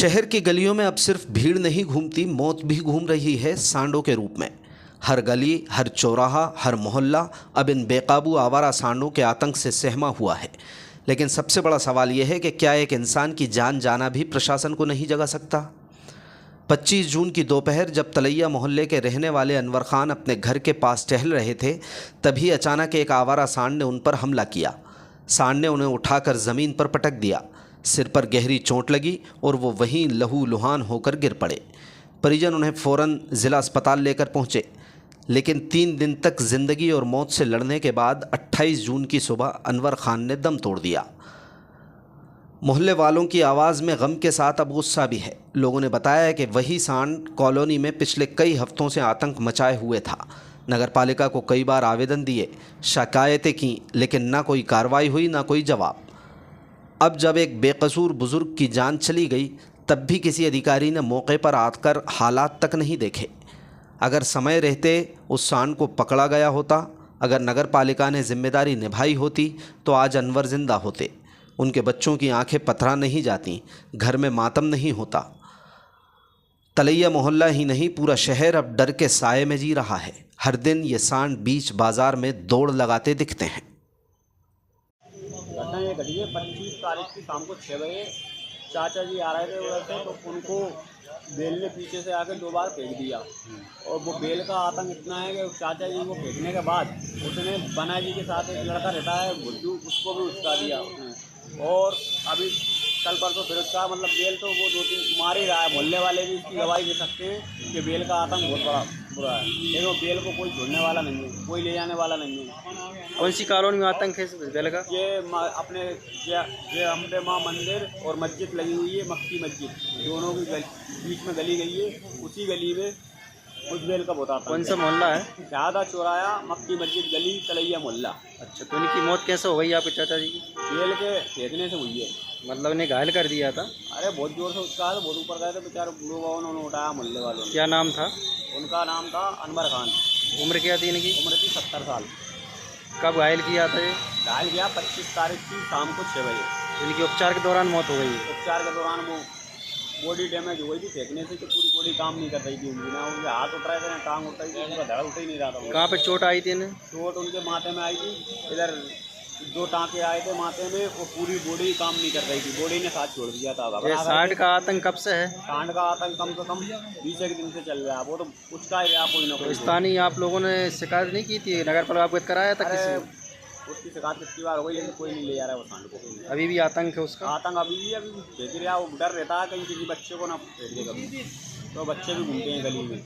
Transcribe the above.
शहर की गलियों में अब सिर्फ भीड़ नहीं घूमती, मौत भी घूम रही है सांडों के रूप में। हर गली, हर चौराहा, हर मोहल्ला अब इन बेकाबू आवारा सांडों के आतंक से सहमा हुआ है। लेकिन सबसे बड़ा सवाल यह है कि क्या एक इंसान की जान जाना भी प्रशासन को नहीं जगा सकता। 25 जून की दोपहर जब तलैया मोहल्ले के रहने वाले अनवर खान अपने घर के पास टहल रहे थे, तभी अचानक एक आवारा सांड ने उन पर हमला किया। सांड ने उन्हें उठाकर ज़मीन पर पटक दिया। सिर पर गहरी चोट लगी और वो वहीं लहूलुहान होकर गिर पड़े। परिजन उन्हें फ़ौरन ज़िला अस्पताल लेकर पहुंचे, लेकिन 3 दिन तक ज़िंदगी और मौत से लड़ने के बाद 28 जून की सुबह अनवर खान ने दम तोड़ दिया। मोहल्ले वालों की आवाज़ में गम के साथ अब गुस्सा भी है। लोगों ने बताया कि वही सांड कॉलोनी में पिछले कई हफ्तों से आतंक मचाए हुए था। नगरपालिका को कई बार आवेदन दिए, शिकायतें की, लेकिन ना कोई कार्रवाई हुई, ना कोई जवाब। अब जब एक बेकसूर बुजुर्ग की जान चली गई, तब भी किसी अधिकारी ने मौके पर आकर हालात तक नहीं देखे। अगर समय रहते उस सांड को पकड़ा गया होता, अगर नगरपालिका ने जिम्मेदारी निभाई होती, तो आज अनवर जिंदा होते। उनके बच्चों की आंखें पथरा नहीं जाती, घर में मातम नहीं होता। तलैया मोहल्ला ही नहीं, पूरा शहर अब डर के साए में जी रहा है। हर दिन ये सांड बीच बाजार में दौड़ लगाते दिखते हैं। घटना ये घटी है 25 तारीख की शाम को 6 बजे। चाचा जी आ रहे थे उधर से, तो उनको बेल ने पीछे से आके 2 बार फेंक दिया। और वो बेल का आतंक इतना है कि चाचा जी को फेंकने के बाद उसने बना जी के साथ एक लड़का रहता है बुद्धू, उसको भी उचका दिया उसने। और अभी कल परसों फिर उसका मतलब बेल तो वो 2-3 मार ही रहा है। मोहल्ले वाले भी इसकी गवाही दे सकते हैं कि बेल का आतंक बहुत बड़ा बुरा है, लेकिन वो बेल को कोई छोड़ने वाला नहीं है, कोई ले जाने वाला नहीं है। कौन सी कॉलोनी में आतंक है इस बेल का? ये अपने ये अम्बे माँ मंदिर और मस्जिद लगी हुई है, मक्की मस्जिद, दोनों की बीच में गली गई है। उसी गली में उस बेल का बहुत आतंक। कौन सा मोहल्ला है? ज़्यादा चौराया, मक्की मस्जिद गली, तलैया मोहल्ला। अच्छा, तो इनकी मौत कैसे हो गई आपके चाचा जी की? बेल के फेंकने से हुई है। मतलब इन्हें घायल कर दिया था? अरे बहुत जोर से उसका बहुत ऊपर गए थे बेचारे लोग, उन्होंने उठाया मोहल्ले वालों ने। क्या नाम था उनका? नाम था अनवर खान। उम्र क्या थी इनकी? उम्र थी 70 साल। कब घायल किया था ये? घायल गया 25 तारीख की शाम को 6 बजे। इनकी उपचार के दौरान मौत हो गई है? उपचार के दौरान वो बॉडी डैमेज हो गई थी फेंकने से, तो पूरी बॉडी काम नहीं कर रही थी उनकी, ना उनके हाथ उठ रहे थे, ना टांग उठ रही थी, उनका धड़ उठ ही नहीं रहा था। कहाँ पे चोट आई थी इन्हें? चोट उनके माथे में आई थी, इधर 2 टाँके आए थे माथे में, वो पूरी बॉडी काम नहीं कर रही थी, बॉडी ने साथ छोड़ दिया था। ये सांड का आतंक कब से है? सांड का आतंक कम से कम 20 दिन से चल रहा है। वो तो कुछ का ही रहा, कोई ना तो कोई। स्थानीय आप लोगों ने शिकायत नहीं की थी? नगर पालिका आपको कराया था किसी? उसकी शिकायत कितनी बार हो गई, लेकिन कोई नहीं ले जा रहा है वो सांड को। अभी भी आतंक है उसका? आतंक अभी भी फेंक रहा, वो डर रहता है कहीं किसी बच्चे को ना फेंक दे कभी, तो बच्चे भी घूमते हैं गली में।